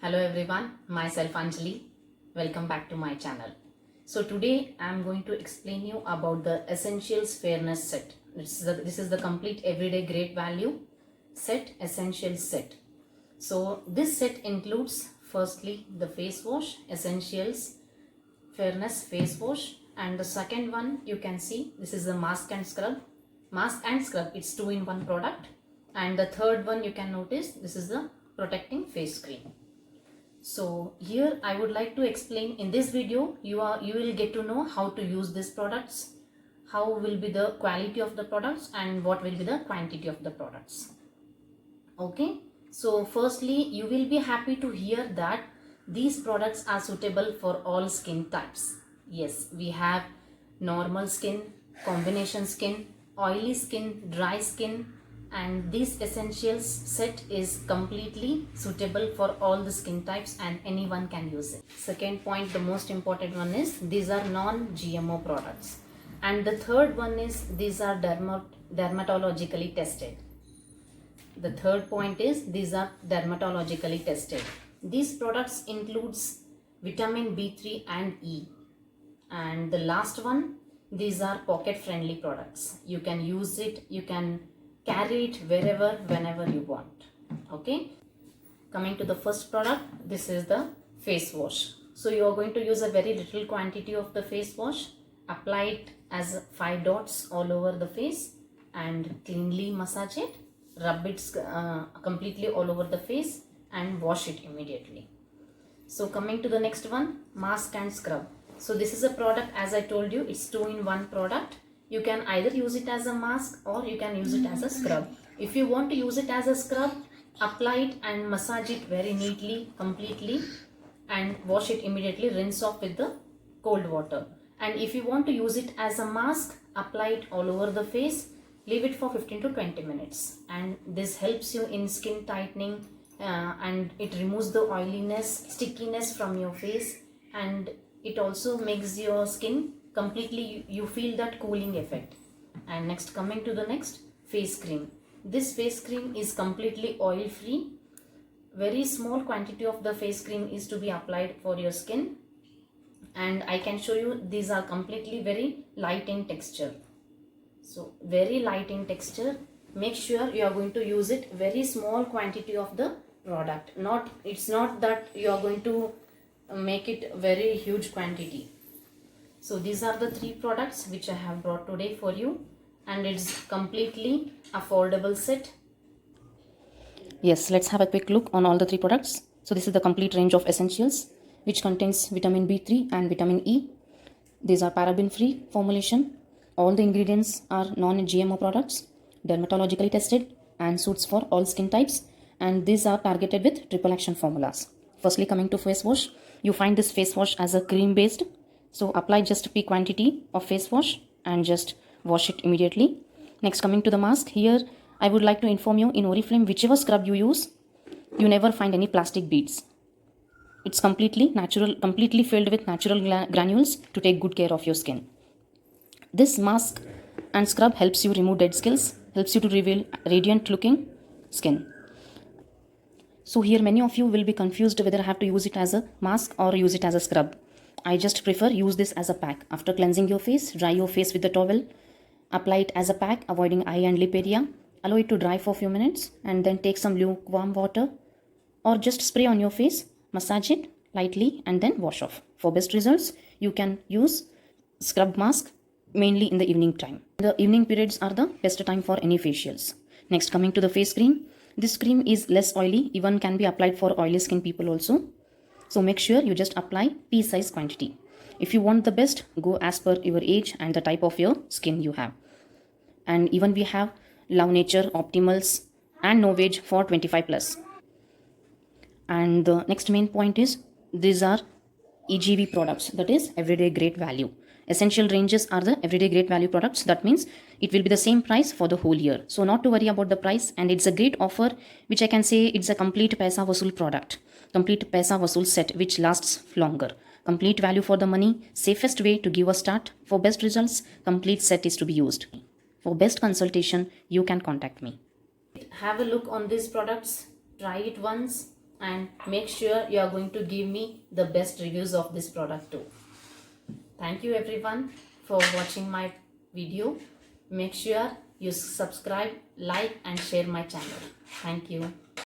Hello everyone, myself Anjali. Welcome back to my channel. So today I am going to explain you about the Essentials Fairness Set. This is the complete everyday great value set, Essentials set. So this set includes firstly the face wash, Essentials Fairness face wash, and the second one you can see this is the mask and scrub. Mask and scrub, it's 2-in-1 product. And the third one you can notice this is the protecting face cream. So here I would like to explain in this video you will get to know how to use these products, how will be the quality of the products and what will be the quantity of the products. Okay, so firstly you will be happy to hear that these products are suitable for all skin types. Yes, we have normal skin, combination skin, oily skin, dry skin, and this essentials set is completely suitable for all the skin types and anyone can use it. Second point, the most important one is these are non-GMO products, and the third one is these are dermatologically tested. The third point is these are dermatologically tested. These products includes vitamin B3 and E. And the last one, these are pocket friendly products. You can use it, you can carry it wherever, whenever you want. Okay. Coming to the first product, this is the face wash. So you are going to use a very little quantity of the face wash. Apply it as 5 dots all over the face and cleanly massage it. Rub it completely all over the face and wash it immediately. So coming to the next one, mask and scrub. So this is a product, as I told you, it's 2-in-1 product. You can either use it as a mask or you can use it as a scrub. If you want to use it as a scrub, apply it and massage it very neatly, completely, and wash it immediately. Rinse off with the cold water. And if you want to use it as a mask, apply it all over the face. Leave it for 15 to 20 minutes. And this helps you in skin tightening and it removes the oiliness, stickiness from your face, and it also makes your skin completely, you feel that cooling effect. And next, coming to the next, face cream. This face cream is completely oil free. Very small quantity of the face cream is to be applied for your skin, and I can show you these are completely very light in texture. So very light in texture. Make sure you are going to use it very small quantity of the product. It's not that you are going to make it very huge quantity. So these are the 3 products which I have brought today for you, and it's completely affordable set. Yes, let's have a quick look on all the 3 products. So this is the complete range of essentials which contains vitamin B3 and vitamin E. These are paraben free formulation. All the ingredients are non-GMO products, dermatologically tested and suits for all skin types, and these are targeted with triple action formulas. Firstly, coming to face wash, you find this face wash as a cream based. So apply just P quantity of face wash and just wash it immediately. Next, coming to the mask, here I would like to inform you, in Oriflame, whichever scrub you use, you never find any plastic beads. It's completely natural, completely filled with natural granules to take good care of your skin. This mask and scrub helps you remove dead scales, helps you to reveal radiant looking skin. So here many of you will be confused whether I have to use it as a mask or use it as a scrub. I just prefer use this as a pack. After cleansing your face, dry your face with the towel, apply it as a pack, avoiding eye and lip area, allow it to dry for a few minutes, and then take some lukewarm water or just spray on your face, massage it lightly and then wash off. For best results, you can use scrub mask mainly in the evening time. The evening periods are the best time for any facials. Next, coming to the face cream. This cream is less oily, even can be applied for oily skin people also. So make sure you just apply pea size quantity. If you want the best, go as per your age and the type of your skin you have. And even we have Love Nature, Optimals and Novage for 25 plus. And the next main point is these are EGV products, that is everyday great value. Essential ranges are the everyday great value products. That means it will be the same price for the whole year. So not to worry about the price, and it's a great offer which I can say it's a complete Paisa Vasool product. Complete Paisa Vasool set which lasts longer. Complete value for the money, safest way to give a start. For best results, complete set is to be used. For best consultation, you can contact me. Have a look on these products, try it once, and make sure you are going to give me the best reviews of this product too. Thank you everyone for watching my video. Make sure you subscribe, like and share my channel. Thank you.